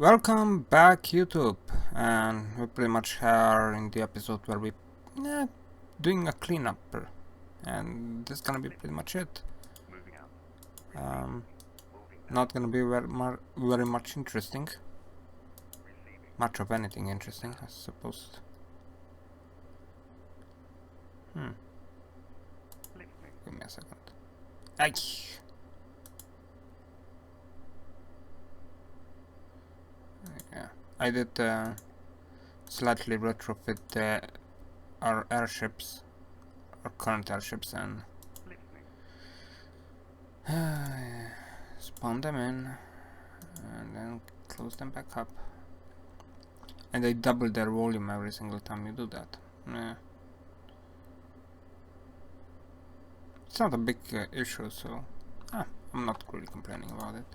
Welcome back, YouTube, and we pretty much are in the episode where we doing a cleanup, and this is gonna be pretty much it. Not gonna be very much interesting, much of anything interesting, I suppose. Give me a second. Ay. Yeah, I did slightly retrofit our airships, our current airships, and spawn them in, and then close them back up. And they double their volume every single time you do that. It's not a big issue, so I'm not really complaining about it.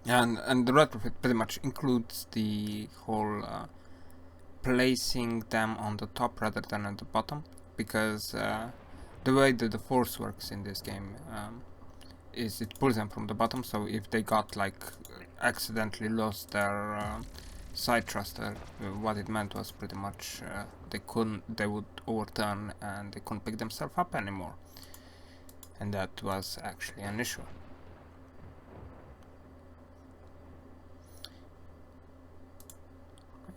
And the retrofit pretty much includes the whole placing them on the top rather than at the bottom, because the way that the force works in this game is it pulls them from the bottom. So if they got like accidentally lost their side thruster, what it meant was pretty much they would overturn and they couldn't pick themselves up anymore, and that was actually an issue.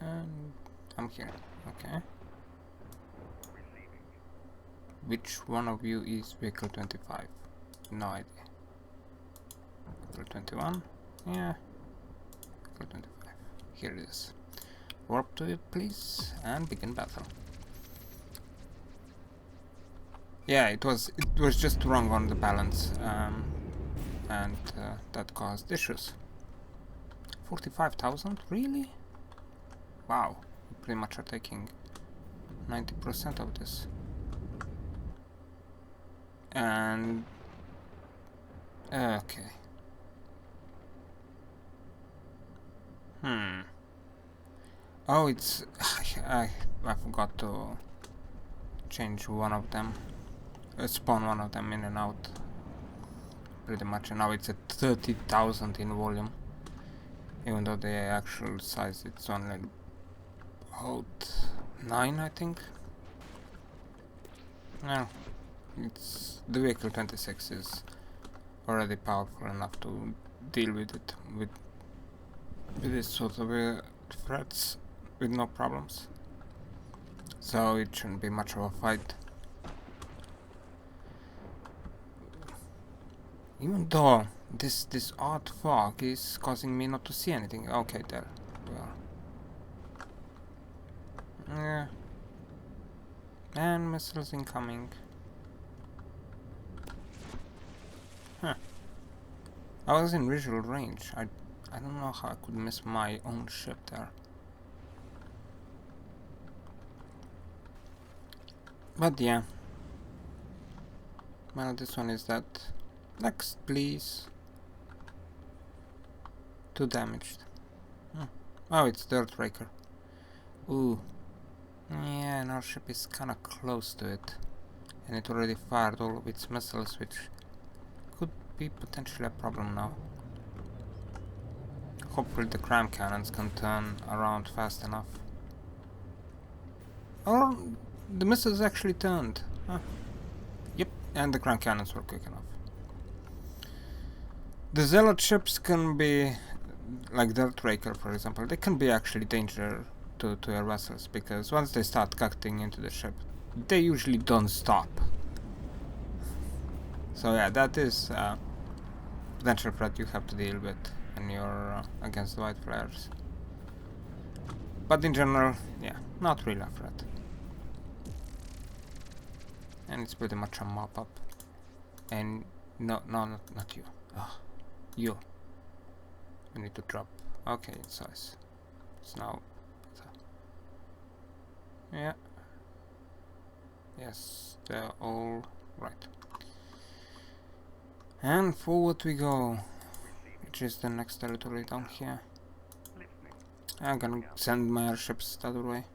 And I'm here. Okay. Which one of you is vehicle 25? No idea. Vehicle 21? Yeah. Vehicle 25. Here it is. Warp to it, please, and begin battle. Yeah, it was just wrong on the balance, and that caused issues. 45,000? Really? Wow, we pretty much are taking 90% of this. And okay. Oh, it's I forgot to change one of them. Spawn one of them in and out. Pretty much, and now it's at 30,000 in volume. Even though the actual size it's only about 9, I think. No, it's the vehicle 26 is already powerful enough to deal with it with this sort of threats with no problems. So it shouldn't be much of a fight. Even though this odd fog is causing me not to see anything. Okay, there we are. Yeah. And missiles incoming. Huh. I was in visual range. I don't know how I could miss my own ship there. But yeah. Well, this one is that. Next, please. 2 damaged. Oh, it's the Earthraker. Ooh. Yeah, and our ship is kinda close to it. And it already fired all of its missiles, which could be potentially a problem now. Hopefully the cram cannons can turn around fast enough. Or the missiles actually turned. Huh. Yep, and the cram cannons were quick enough. The Zealot ships can be, like the Earthraker for example, they can be actually danger to your vessels, because once they start cutting into the ship, they usually don't stop. So yeah, that is a potential threat you have to deal with when you're against the white flares. But in general, yeah, not really a threat. And it's pretty much a mop-up. And no, not you. You. We need to drop. Okay, it's nice. It's now better. Yeah. Yes, they're all right. And forward we go. Which is the next territory down here. I'm gonna send my airships the other way.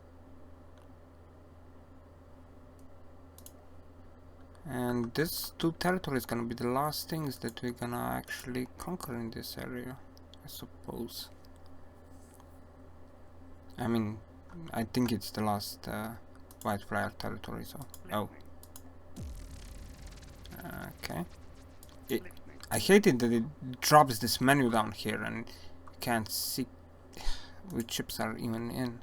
And these two territories gonna be the last things that we're gonna actually conquer in this area, I suppose. I mean, I think it's the last white flyer territory, so... Oh. Okay. I hate it that it drops this menu down here and you can't see which ships are even in.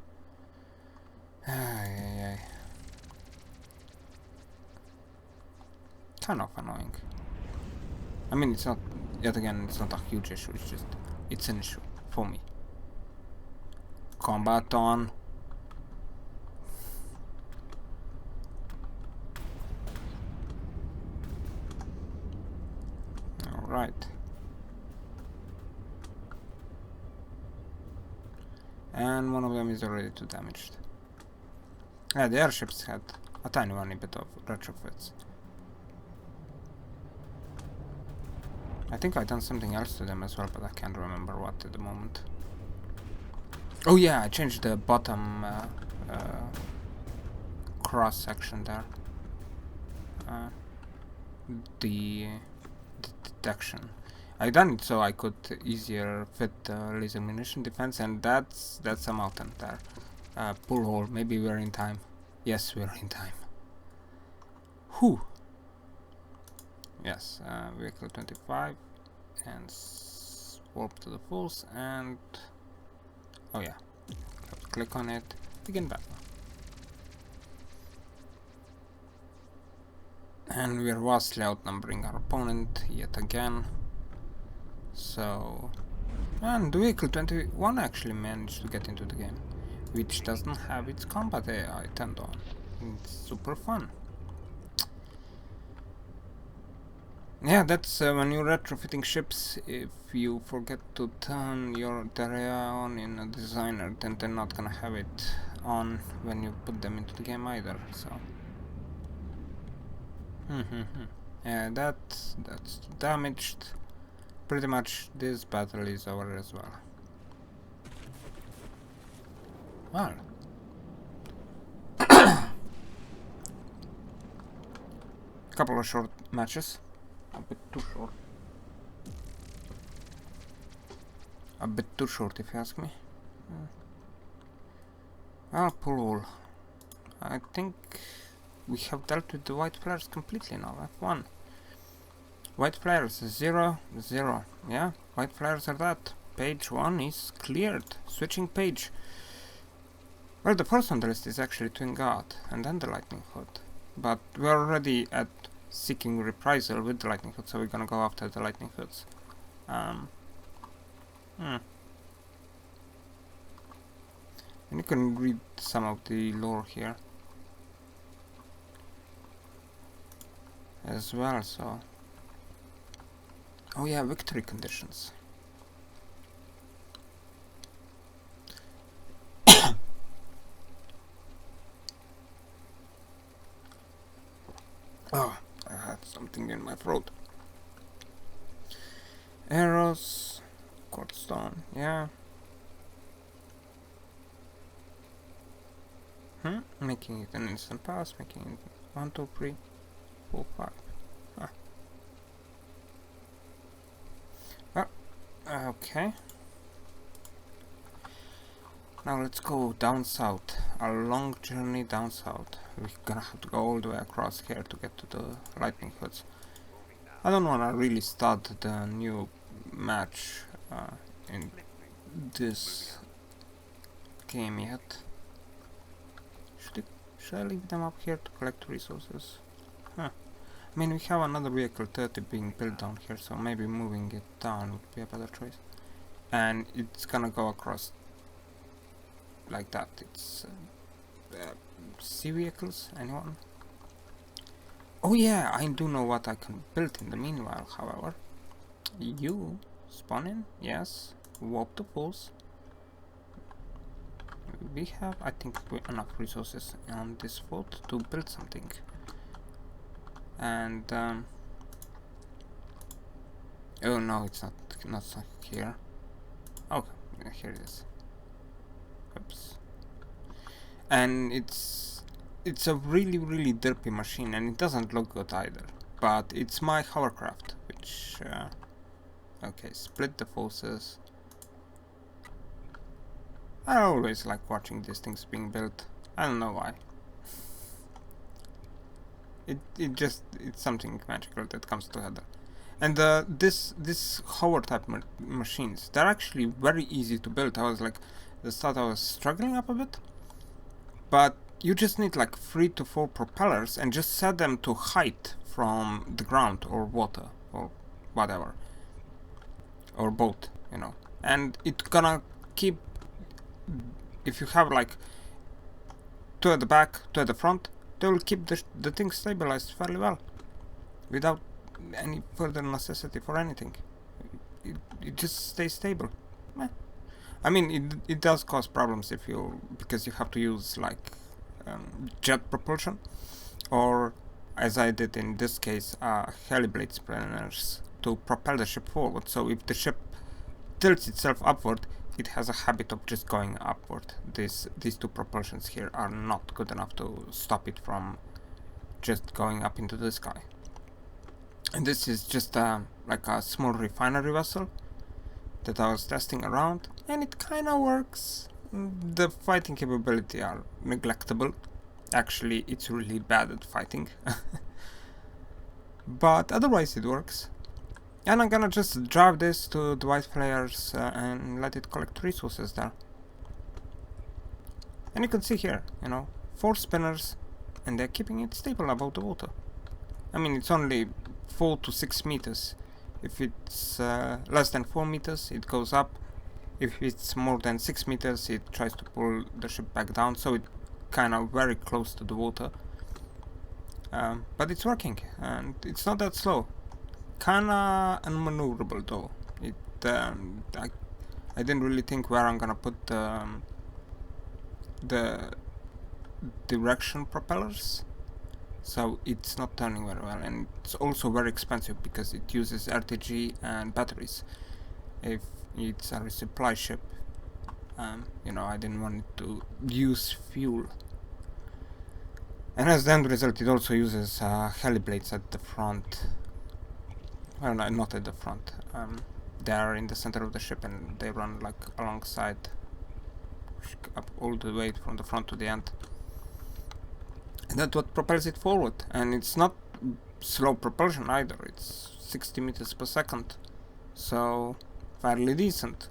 Kind of annoying. I mean, it's not, yet again, it's not a huge issue, it's just, it's an issue for me. Combat on. Alright. And one of them is already too damaged. Yeah, the airships had a tiny bit of retrofits. I think I've done something else to them as well, but I can't remember what at the moment. Oh yeah, I changed the bottom cross section there. The detection. I done it so I could easier fit laser munition defense, and that's a mountain there. Pull hole. Maybe we're in time. Yes, we're in time. Whew. Yes, vehicle 25 and warp to the fulls, and oh yeah, click on it, begin battle. And we are vastly outnumbering our opponent yet again. So, and the vehicle 21 actually managed to get into the game, which doesn't have its combat AI turned on. It's super fun. Yeah, that's when you're retrofitting ships, if you forget to turn their AI on in a designer, then they're not gonna have it on when you put them into the game either, so... Yeah, that's damaged. Pretty much this battle is over as well. Well... couple of short matches. A bit too short. A bit too short, if you ask me. Well, pull all. I think we have dealt with the white flares completely now. F1. White flares 0, 0. Yeah, white flares are that. Page 1 is cleared. Switching page. Well, the first on the list is actually Twin God, and then the Lightning Hood. But we're already at seeking reprisal with the Lightning Hood, so we're gonna go after the Lightning Hoods. And you can read some of the lore here as well, so... Oh yeah, victory conditions. Oh, I had something in my throat. Arrows, quartzstone, yeah. Making it an instant pass, making it 1, 2, 3, 4, 5. Well, okay. Now let's go down south. A long journey down south. We're gonna have to go all the way across here to get to the Lightning Hoods. I don't wanna really start the new match in this game yet. Should I leave them up here to collect resources? I mean, we have another vehicle 30 being built down here, so maybe moving it down would be a better choice. And it's gonna go across like that. It's sea vehicles, anyone? Oh yeah, I do know what I can build in the meanwhile, however. You spawn in, yes. Warp the pulse. We have, I think, enough resources on this fort to build something. And oh no, it's not here. Oh, here it is. Oops. And it's it's a really derpy machine, and it doesn't look good either. But it's my hovercraft, which okay, split the forces. I always like watching these things being built. I don't know why. It's something magical that comes together. And this hover type machines, they're actually very easy to build. I was like, at the start I was struggling up a bit, but you just need like 3 to 4 propellers and just set them to height from the ground or water or whatever, or boat, you know, and it's gonna keep, if you have like 2 at the back, 2 at the front, they will keep the thing stabilized fairly well without any further necessity for anything. It just stays stable. I mean, it does cause problems because you have to use like jet propulsion, or as I did in this case, heliblade spinners to propel the ship forward. So if the ship tilts itself upward, it has a habit of just going upward. These 2 propulsions here are not good enough to stop it from just going up into the sky. And this is just like a small refinery vessel that I was testing around, and it kinda works. The fighting capability are neglectable. Actually, it's really bad at fighting. But otherwise it works. And I'm gonna just drive this to the white flares and let it collect resources there. And you can see here, you know, 4 spinners, and they're keeping it stable above the water. I mean, it's only 4 to 6 meters. If it's less than 4 meters, it goes up. If it's more than 6 meters, it tries to pull the ship back down, so it's kind of very close to the water. But it's working, and it's not that slow. Kinda unmaneuverable though. I didn't really think where I'm gonna put the direction propellers, so it's not turning very well, and it's also very expensive because it uses RTG and batteries. If it's a resupply ship, you know, I didn't want it to use fuel. And as the end result, it also uses heliblades at the front. Well, no, not at the front. They are in the center of the ship, and they run like alongside, up all the way from the front to the end. And that's what propels it forward. And it's not slow propulsion either. It's 60 meters per second, so fairly decent.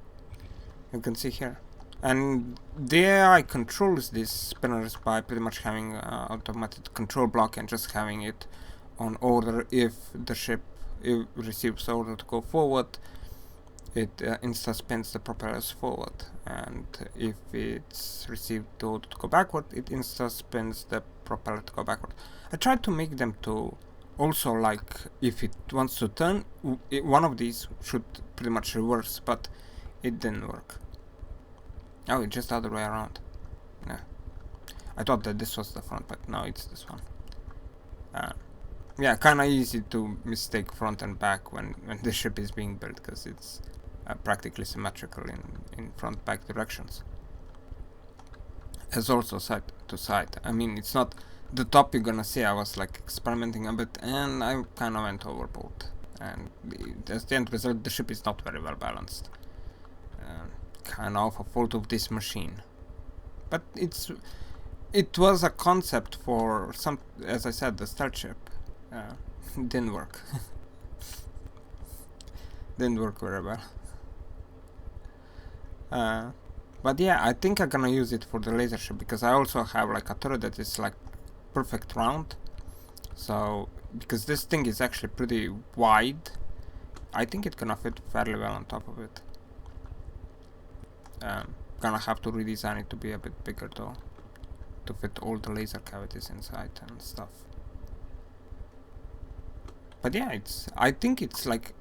You can see here. And the AI controls these spinners by pretty much having automated control block and just having it on order. If the ship receives order to go forward, it insta spins the propellers forward, and if it's received the order to go backward, it insta spins the propeller to go backward. I tried to make them to also, like, if it wants to turn, one of these should pretty much reverse, but it didn't work. Oh, it's just the other way around. Yeah, I thought that this was the front, but no, it's this one. Yeah, kinda easy to mistake front and back when the ship is being built, because it's practically symmetrical in front-back directions. As also side to side. I mean, it's not the top you're gonna see. I was like experimenting a bit, and I kinda went overboard. And as the end result, the ship is not very well balanced. Kind of a fault of this machine. But it was a concept for some, as I said, the stealth ship. Didn't work. Didn't work very well. But yeah, I think I'm gonna use it for the laser ship, because I also have like a turret that is like perfect round. So because this thing is actually pretty wide, I think it's gonna fit fairly well on top of it. Gonna have to redesign it to be a bit bigger though, to fit all the laser cavities inside and stuff. But yeah, I think it's like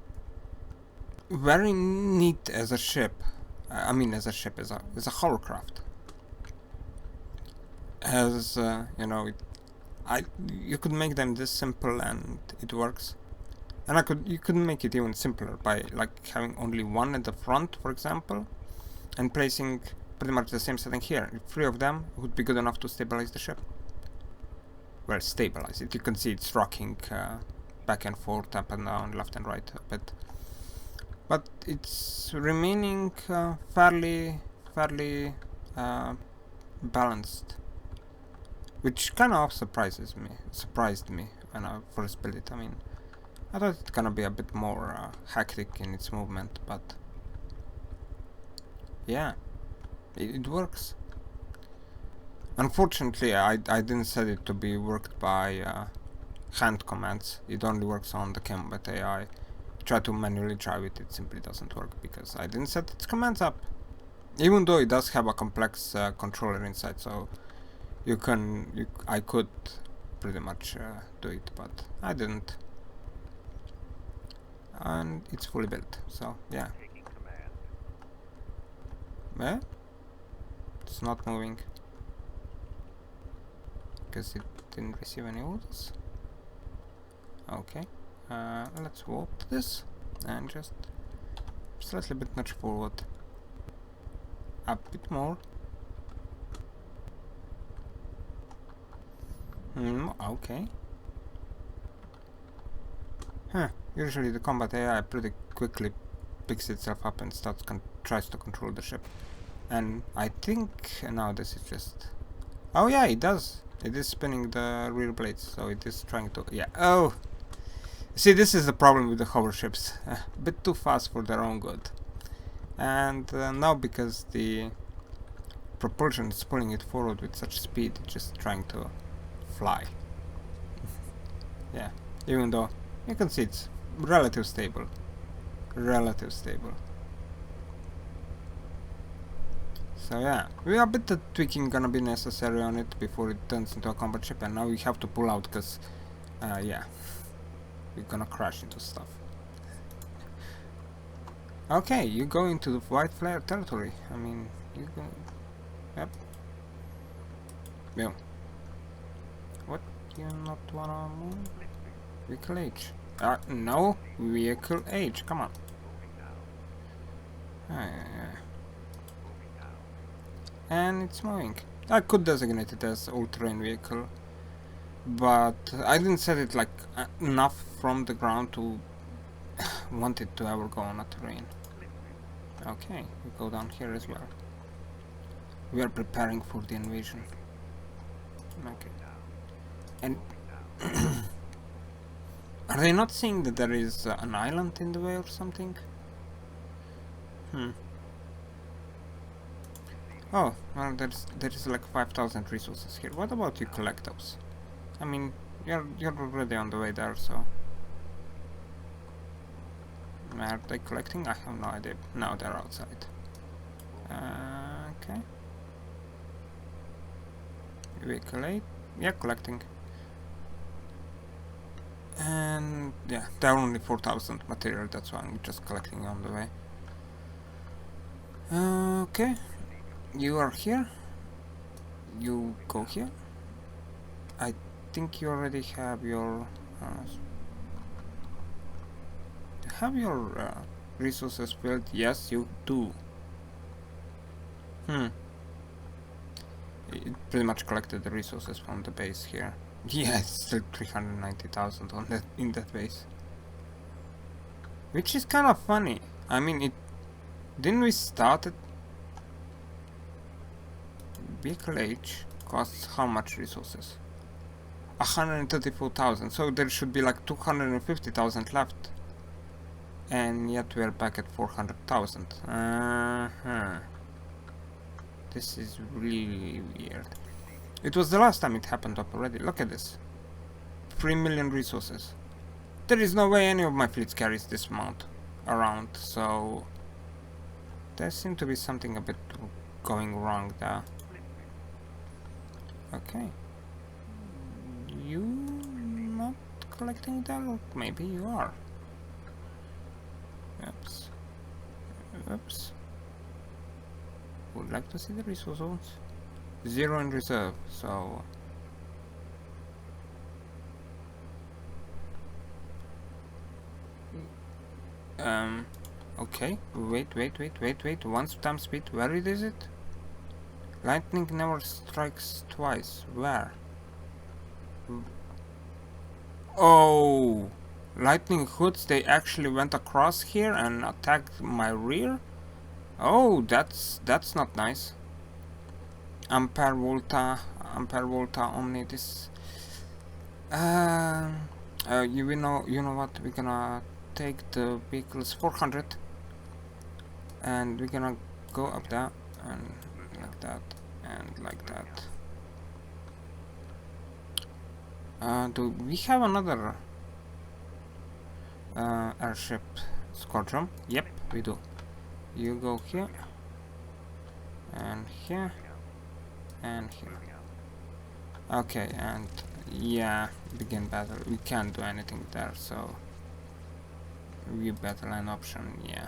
very neat as a ship. I mean, as a ship, as a hovercraft. As you know, you could make them this simple and it works. And you could make it even simpler by like having only one at the front, for example, and placing pretty much the same setting here. 3 of them would be good enough to stabilize the ship. well, stabilize it. You can see it's rocking back and forth, up and down, left and right a bit. But it's remaining fairly balanced, which kind of surprised me when I first built it. I mean, I thought it's gonna be a bit more hectic in its movement, but yeah, it works. Unfortunately, I didn't set it to be worked by hand commands. It only works on the combat AI. Try to manually drive it, it simply doesn't work because I didn't set its commands up. Even though it does have a complex controller inside, so I could pretty much do it, but I didn't. And it's fully built, so yeah. Eh? It's not moving because it didn't receive any orders. Okay, let's warp this and just slightly bit nudge forward. A bit more. Okay. Huh, usually the combat AI pretty quickly picks itself up and tries to control the ship. And I think now this is just... Oh yeah, it does. It is spinning the rear blades, so it is trying to... Yeah, oh! See, this is the problem with the hover ships. A bit too fast for their own good. And now because the propulsion is pulling it forward with such speed, it's just trying to fly. Yeah, even though you can see it's relatively stable. So yeah, a bit of tweaking gonna be necessary on it before it turns into a combat ship, and now we have to pull out because, yeah, we're gonna crash into stuff. Okay, you go into the white flare territory. I mean, you go... Yep. Yeah. What? You not wanna move? Vehicle H. No. Vehicle H. Come on. And it's moving. I could designate it as all-terrain vehicle, but I didn't set it like enough from the ground to want it to ever go on a terrain. Okay, we go down here as well. We are preparing for the invasion. Okay. And are they not seeing that there is an island in the way or something? Oh, well, there is like 5,000 resources here. What about you collect those? I mean, you're already on the way there, so... Are they collecting? I have no idea. No, they're outside. Okay. Vehicle 8. Yeah, collecting. And yeah, there are only 4,000 material, that's why I'm just collecting on the way. Okay. You are here. You go here. I think you already have your resources filled. Yes, you do. It pretty much collected the resources from the base here. Yeah, it's still 390,000 on that in that base, which is kind of funny. I mean, didn't we start it? Vehicle H costs how much resources? 134,000. So there should be like 250,000 left, and yet we are back at 400,000. This is really weird. It was the last time it happened up already. Look at this. 3 million resources. There is no way any of my fleets carries this amount around, so there seemed to be something a bit going wrong there. Okay. You not collecting that? Or maybe you are. Oops. Oops. Would like to see the resource zones. 0 in reserve, so... Okay, wait, 1 times speed, where is it? Lightning never strikes twice, where? Oh, lightning hoods, they actually went across here and attacked my rear? Oh, that's not nice. Ampere Volta Omni, this... you know what, we're gonna take the vehicles 400 and we're gonna go up there and like that and like that. Do we have another airship squadron? Yep, we do. You go here and here and here. Okay, and yeah, begin battle. We can't do anything there, so view battle line option, yeah.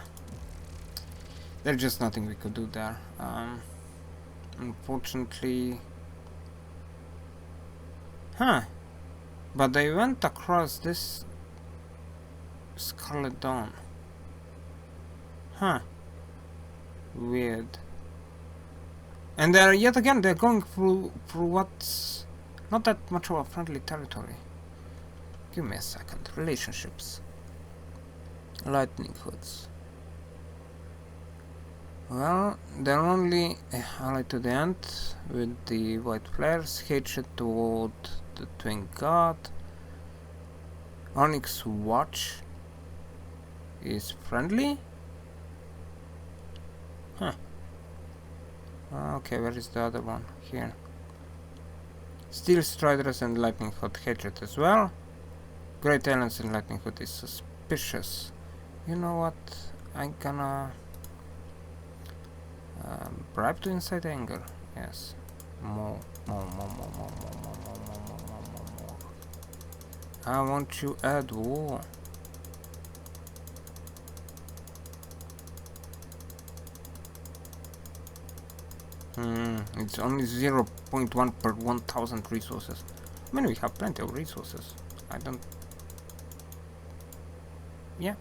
There's just nothing we could do there. Unfortunately. Huh. But they went across this Scarlet Dawn. Huh. Weird. And they're yet again they're going through what's not that much of a friendly territory. Give me a second. Relationships. Lightning hoods. Well, they're only allied to the end with the white flares. Hatred toward the twin god. Onyx Watch is friendly? Huh. Okay, where is the other one? Here. Steel Striders and Lightning Hood Hatred as well. Great Aliens and Lightning Hood is suspicious. You know what? I'm gonna bribe to incite anger. Yes. More. I want to add war. It's only 0.1 per 1000 resources. I mean, we have plenty of resources. I don't... Yeah.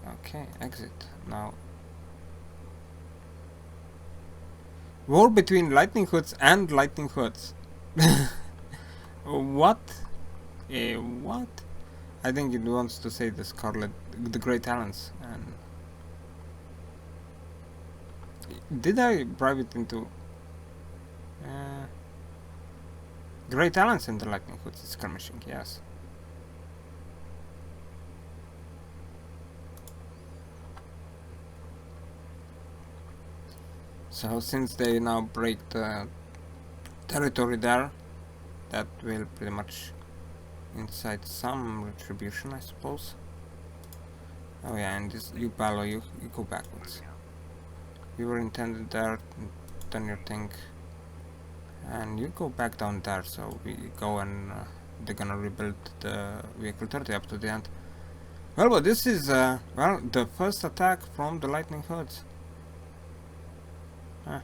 Okay, exit. Now... War between Lightning Hoods and Lightning Hoods. What? What? I think it wants to say the Great Talents, and... Did I bribe it into... Great Talents and the Lightning Hoods skirmishing, yes. So since they now break the territory there, that will pretty much incite some retribution, I suppose. Oh yeah, and this, you Ballo, you go backwards. You were intended there, done your thing. And you go back down there, so we go and they're gonna rebuild the vehicle 30 up to the end. Well, but this is, well, the first attack from the Lightning Hoods. Huh.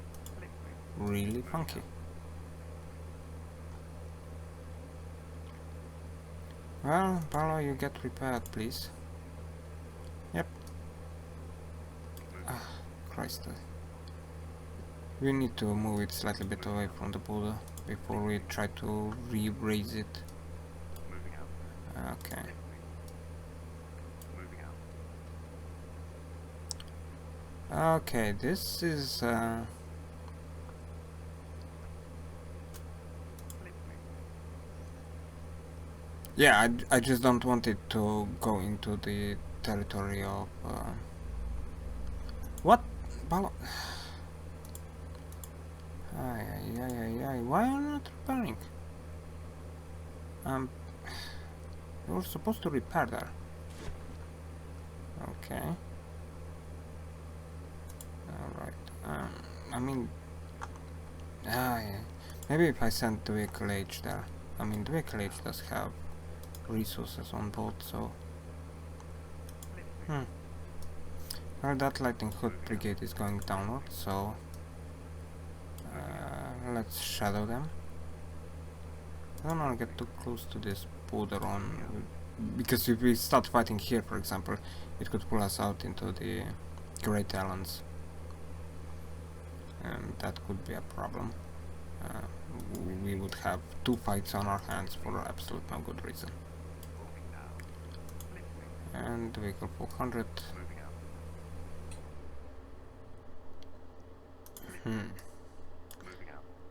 Really funky. Well, Ballo, you get repaired, please. Yep. Ah, Christ. We need to move it slightly bit away from the border before we try to re-raise it. Okay. Okay, this is yeah, I just don't want it to go into the territory of what? Ballo? Why are you not repairing? You were supposed to repair there. Okay. Alright. I mean... yeah. Maybe if I send the vehicle age there. I mean, the vehicle age does have resources on board, so... Well, that Lightning Hood Brigade is going downward, so... let's shadow them. I don't want to get too close to this border on... Because if we start fighting here, for example, it could pull us out into the Great Islands. And that could be a problem. we would have 2 fights on our hands for absolute no good reason. And vehicle 400.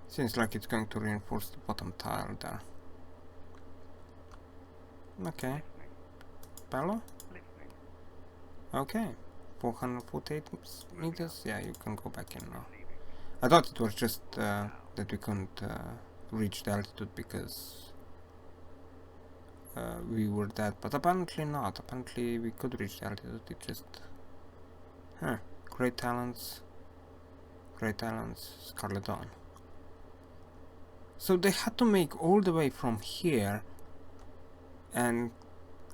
Seems like it's going to reinforce the bottom tile there. Okay. Bello? Okay. 448 meters? Yeah, you can go back in now. I thought it was just that we couldn't reach the altitude because we were dead, but apparently not. Apparently we could reach the altitude, it just... Huh. Great talents, Scarlet Dawn. So they had to make all the way from here and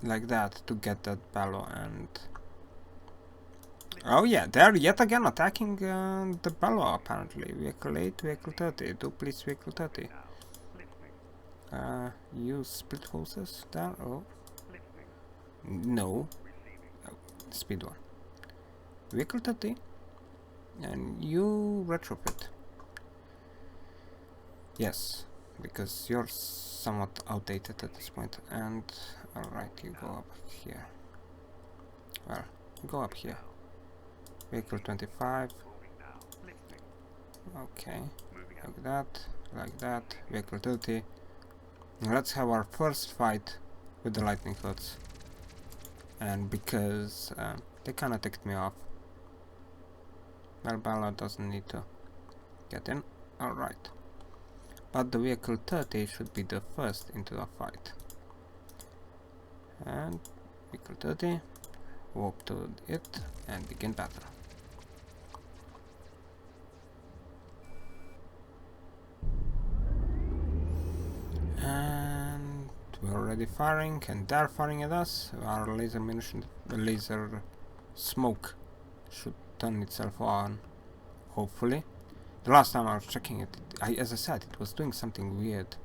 like that to get that Bello, and... Oh yeah, they're yet again attacking the Bello apparently. Vehicle 8, vehicle 30, do please vehicle 30. Use split hoses there, oh. No. Oh, speed 1. Vehicle 30. And you retrofit. Yes, because you're somewhat outdated at this point. And alright, you go up here. Well, go up here. Vehicle 25. Okay, like that. Vehicle 30. Let's have our first fight with the lightning hoods. And because they kinda ticked me off. Well, Bella doesn't need to get in. Alright. But the vehicle 30 should be the first into the fight. And vehicle 30, warp to it and begin battle. And we're already firing, and they're firing at us. Our laser munition, laser smoke should turn itself on, hopefully. The last time I was checking it, as I said, it was doing something weird.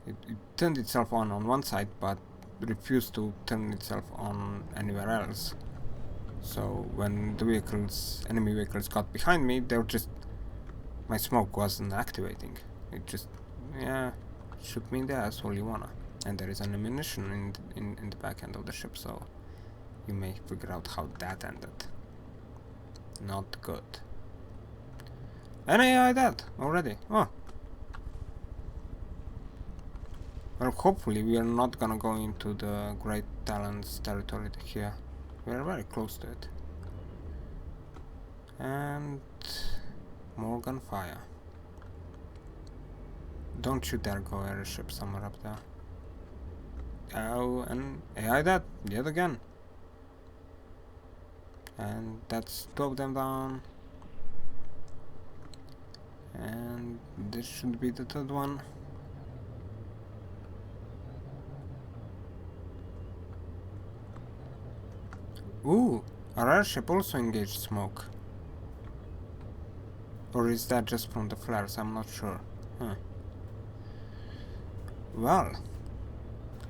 It turned itself on one side, but refused to turn itself on anywhere else. So when the vehicles, enemy vehicles got behind me, they were just... my smoke wasn't activating. It just, yeah, shoot me in the ass all you wanna. And there is an ammunition in the back end of the ship, so you may figure out how that ended. Not good. And AI dead already. Oh. Well, hopefully we are not gonna go into the Great Talons territory here. We are very close to it. And more gunfire. Don't you dare go airship somewhere up there. Oh, and AI dead yet again. And that's 2 of them down. And this should be the 3rd one. Ooh, our airship also engaged smoke. Or is that just from the flares? I'm not sure. Huh. Well,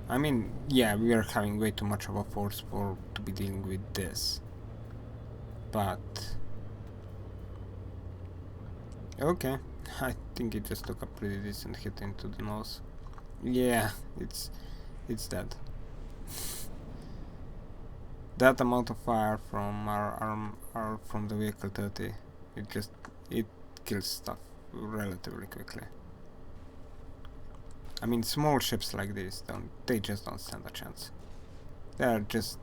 I mean, yeah, we are having way too much of a force to be dealing with this. But... okay, I think it just took a pretty decent hit into the nose. Yeah, it's dead. That amount of fire from our from the vehicle 30, it kills stuff relatively quickly. I mean, small ships like this they just don't stand a chance. They're just...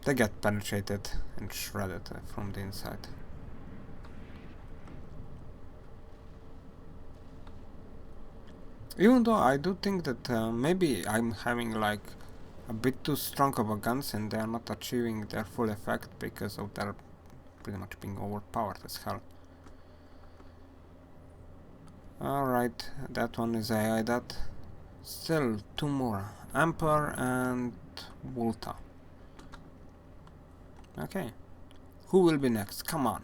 they get penetrated and shredded from the inside. Even though I do think that maybe I'm having like a bit too strong of a guns and they're not achieving their full effect because of their pretty much being overpowered as hell. Alright, that one is AI that. Still 2 more. Emperor and Volta. Okay. Who will be next? Come on.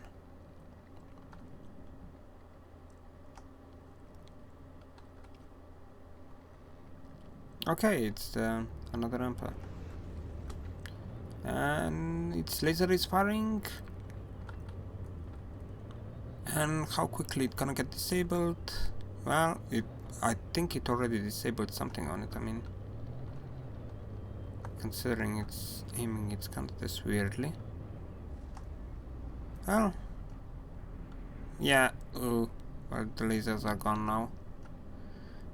Okay, it's another Emperor. And its laser is firing. And how quickly it's gonna get disabled? Well, I think it already disabled something on it. I mean, considering it's aiming its gun this weirdly. Well, yeah. Oh, well, the lasers are gone now.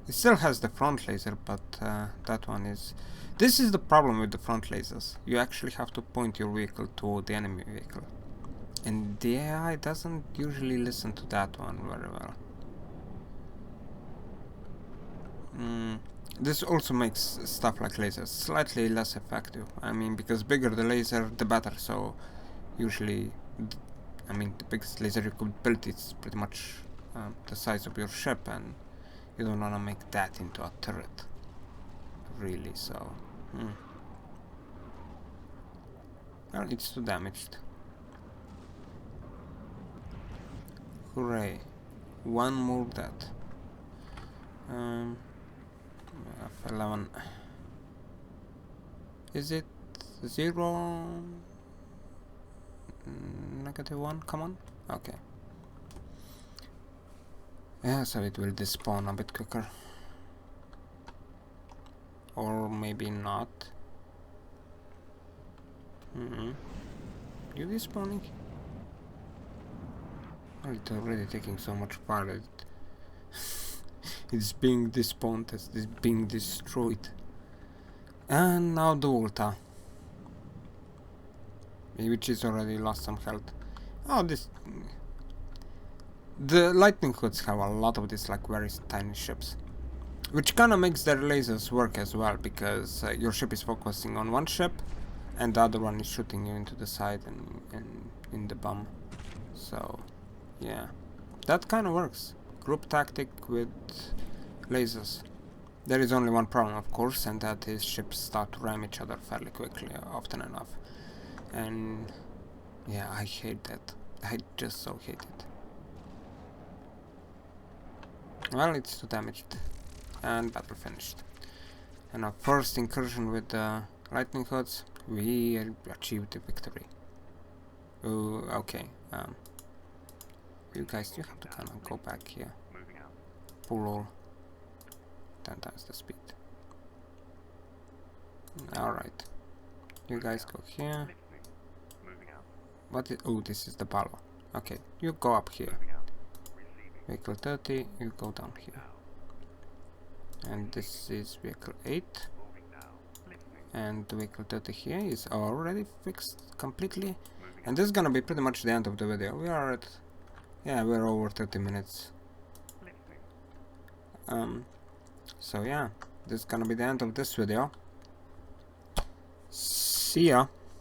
It still has the front laser, but that one is... This is the problem with the front lasers. You actually have to point your vehicle toward the enemy vehicle. And the AI doesn't usually listen to that one very well. This also makes stuff like lasers slightly less effective. I mean, because bigger the laser, the better. So usually, I mean, the biggest laser you could build is pretty much the size of your ship, and you don't want to make that into a turret, really. So, well, it's too damaged. Hooray! One more dead. F11. Is it 0? -1? Come on. Okay. Yeah, so it will despawn a bit quicker. Or maybe not. You despawning? Oh, it's already taking so much part. It's being despawned, it's being destroyed. And now the Volta, which is already lost some health. Oh, the lightning hoods have a lot of these like very tiny ships, which kind of makes their lasers work as well, because your ship is focusing on one ship and the other one is shooting you into the side and in the bum. So yeah, that kind of works. Group tactic with lasers. There is only one problem, of course, and that is ships start to ram each other fairly quickly, often enough. And yeah, I hate that. I just so hate it. Well, it's too damaged. And battle finished. And our first incursion with the lightning hoods, we achieved the victory. Oh, okay. You guys, you have to kind of go back here. Pull all. 10 times the speed. Alright. You guys go here. What is... Oh, this is the Palo. Okay, you go up here. Vehicle 30, you go down here. And this is vehicle 8. And the vehicle 30 here is already fixed completely. And this is gonna be pretty much the end of the video. We are at... Yeah, we're over 30 minutes. So yeah, this is gonna be the end of this video. See ya!